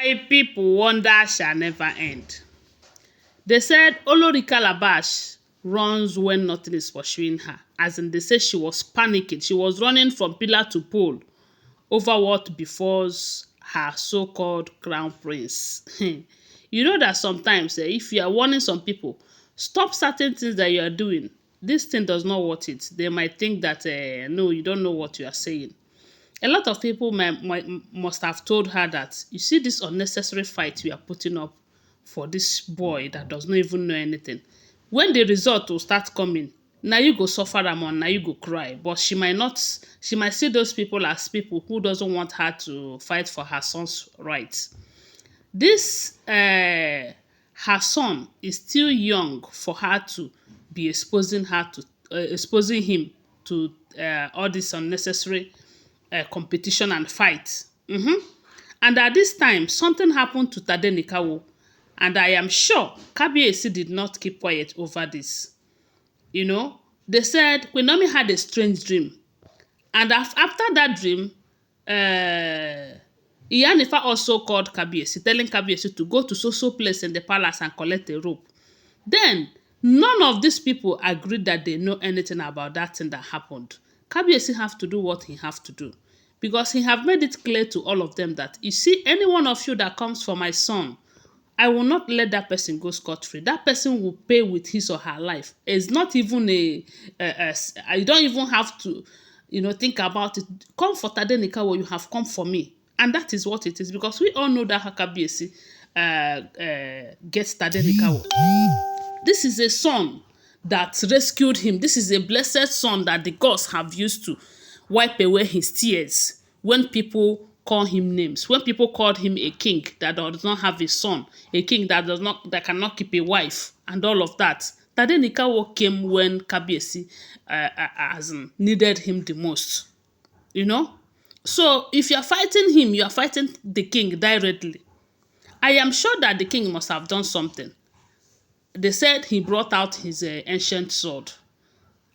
My people wonder shall never end. They said Olori Calabash runs when nothing is pursuing her. As in, they say she was panicking. She was running from pillar to pole over what befalls her so-called crown prince. You know that sometimes if you are warning some people, stop certain things that you are doing. This thing does not worth it. They might think that, no, you don't know what you are saying. A lot of people must have told her that, you see this unnecessary fight you are putting up for this boy that does not even know anything. When the result will start coming, now you go suffer am and now you go cry. But she might see those people as people who doesn't want her to fight for her son's rights. This, her son is still young for her to be exposing him to all this unnecessary competition and fight. And at this time, something happened to Tadenikawo, and I am sure Kabiyesi did not keep quiet over this. You know, they said Queen Naomi had a strange dream, and after that dream, Ife also called Kabiyesi, telling Kabiyesi to go to so place in the palace and collect a rope. Then, none of these people agreed that they know anything about that thing that happened. Kabiyesi have to do what he have to do, because he have made it clear to all of them that, you see, any one of you that comes for my son, I will not let that person go scot-free. That person will pay with his or her life. It's not even I don't even have to, think about it. Come for Tadenikawo, you have come for me. And that is what it is, because we all know that Kabiyesi gets Tadenikawo. This is a son that rescued him. This is a blessed son that the gods have used to wipe away his tears when people call him names. When people called him a king that does not have a son, a king that cannot keep a wife, and all of that. Tadenikawo came when Kabiyesi needed him the most. So if you are fighting him, you are fighting the king directly. I am sure that the king must have done something. They said he brought out his ancient sword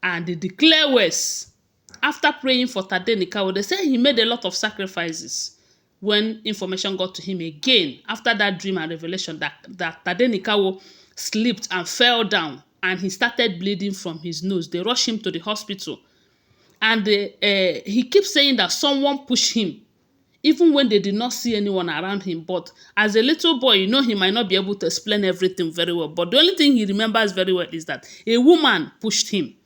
and he declared words. After praying for Tadenikawo, they said he made a lot of sacrifices when information got to him again after that dream and revelation that Tadenikawo slipped and fell down and he started bleeding from his nose. They rushed him to the hospital, and he keeps saying that someone pushed him even when they did not see anyone around him. But as a little boy, he might not be able to explain everything very well. But the only thing he remembers very well is that a woman pushed him.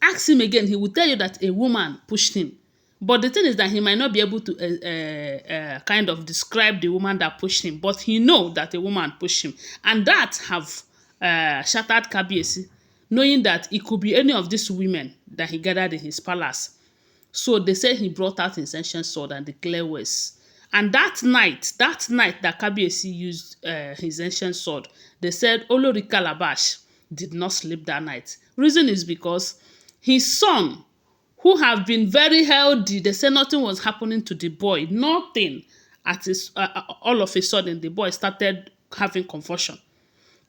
Ask him again, he will tell you that a woman pushed him. But the thing is that he might not be able to kind of describe the woman that pushed him. But he knows that a woman pushed him. And that have shattered Kabiyesi, knowing that it could be any of these women that he gathered in his palace. So they say he brought out his ancient sword and declared words. And that night that Kabiyesi used his ancient sword, they said Olori Calabash did not sleep that night. Reason is because his son, who have been very healthy, they say nothing was happening to the boy. Nothing. All of a sudden, the boy started having convulsion.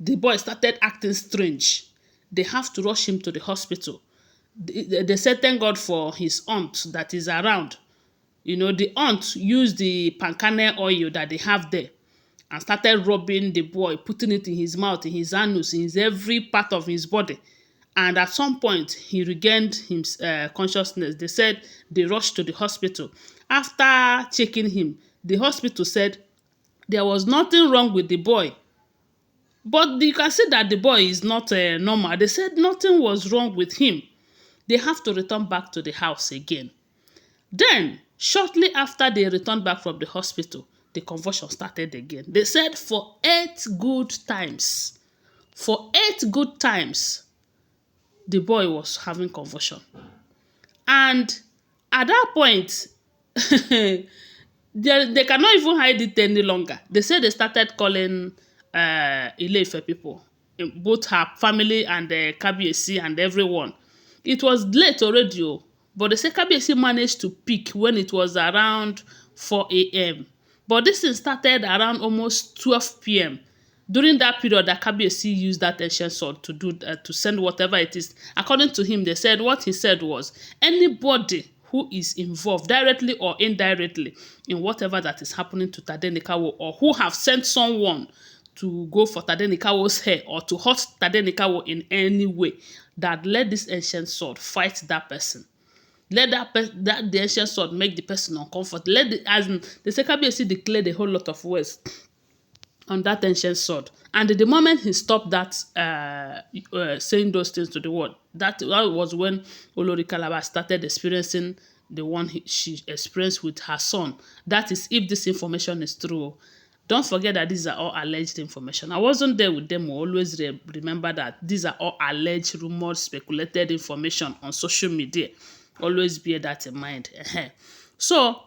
The boy started acting strange. They have to rush him to the hospital. They said thank God for his aunt that is around. The aunt used the pankane oil that they have there and started rubbing the boy, putting it in his mouth, in his anus, in his every part of his body. And at some point, he regained his consciousness. They said they rushed to the hospital. After checking him, the hospital said there was nothing wrong with the boy. But you can see that the boy is not normal. They said nothing was wrong with him. They have to return back to the house again. Then, shortly after they returned back from the hospital, the convulsion started again. They said for 8 good times, the boy was having convulsion. And at that point, they cannot even hide it any longer. They said they started calling Ile-Ife people, both her family and Kabiyesi and everyone. It was late already, but they say Kabiyesi managed to pick when it was around 4 a.m. But this thing started around almost 12 p.m. During that period, that Kabiyesi used that ancient sword to send whatever it is. According to him, they said what he said was, anybody who is involved directly or indirectly in whatever that is happening to Tadenikawo, or who have sent someone to go for Tadenikawo's hair or to hurt Tadenikawo in any way, that let this ancient sword fight that person. Let that the ancient sword make the person uncomfortable. Let the, as in, the Kabiyesi declared a whole lot of words on that ancient sword. And the moment he stopped that saying those things to the world, that was when Olori Calabash started experiencing the one she experienced with her son. That is, if this information is true. Don't forget that these are all alleged information. I wasn't there with them. Always remember that these are all alleged, rumored, speculated information on social media. Always bear that in mind. So,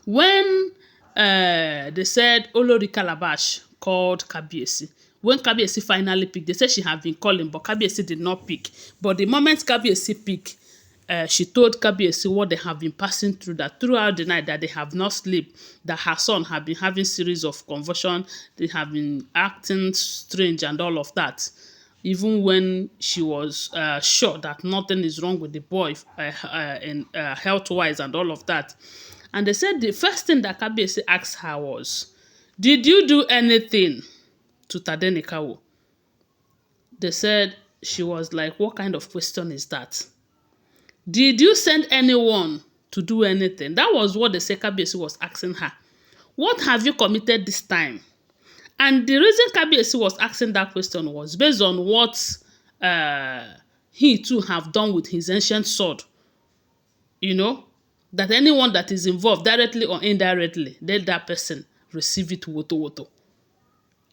when they said Olori Calabash called Kabiyesi, when Kabiyesi finally picked, they said she had been calling, but Kabiyesi did not pick. But the moment Kabiyesi picked, she told Kabiyesi what they have been passing through, that throughout the night that they have not slept, that her son had been having series of convulsions, they have been acting strange and all of that. Even when she was sure that nothing is wrong with the boy health-wise and all of that. And they said the first thing that Kabiyesi asked her was, did you do anything to Tadenikawo? They said, she was like, what kind of question is that? Did you send anyone to do anything? That was what the Kabiyesi was asking her. What have you committed this time? And the reason Kabiyesi was asking that question was based on what he too have done with his ancient sword. You know, that anyone that is involved directly or indirectly, let that person receive it woto woto.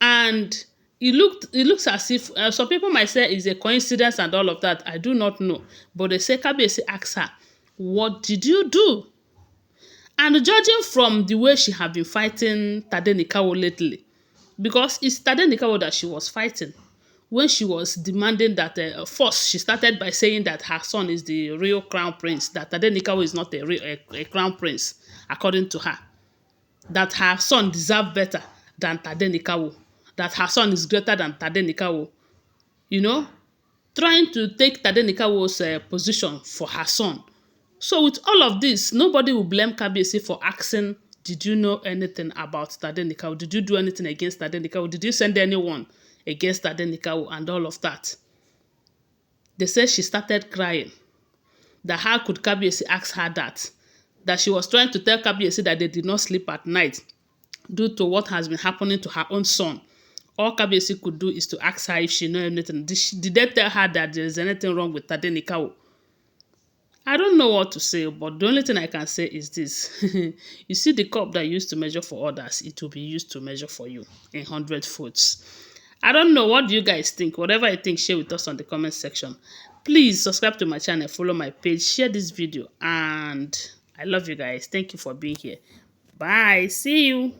And it looks as if some people might say it's a coincidence and all of that. I do not know. But the Kabiyesi asked her, what did you do? And judging from the way she have been fighting Tadenikawo lately, because it's Tadenikawo that she was fighting, when she was demanding that first she started by saying that her son is the real crown prince, that Tadenikawo is not a crown prince, according to her, that her son deserved better than Tadenikawo, that her son is greater than Tadenikawo, you know, trying to take Tadenikawo's position for her son. So with all of this, nobody will blame Kabiyesi for asking, did you know anything about Tadenikawo? Did you do anything against Tadenikawo? Did you send anyone against Tadenikawo and all of that? They said she started crying. That how could Kabiyesi ask her that? That she was trying to tell Kabiyesi that they did not sleep at night due to what has been happening to her own son. All Kabiyesi could do is to ask her if she knew anything. Did they tell her that there is anything wrong with Tadenikawo? I don't know what to say, but the only thing I can say is this. You see the cup that you used to measure for others, it will be used to measure for you in 100 foots. I don't know. What do you guys think? Whatever you think, share with us on the comment section. Please subscribe to my channel, follow my page, share this video, and I love you guys. Thank you for being here. Bye. See you.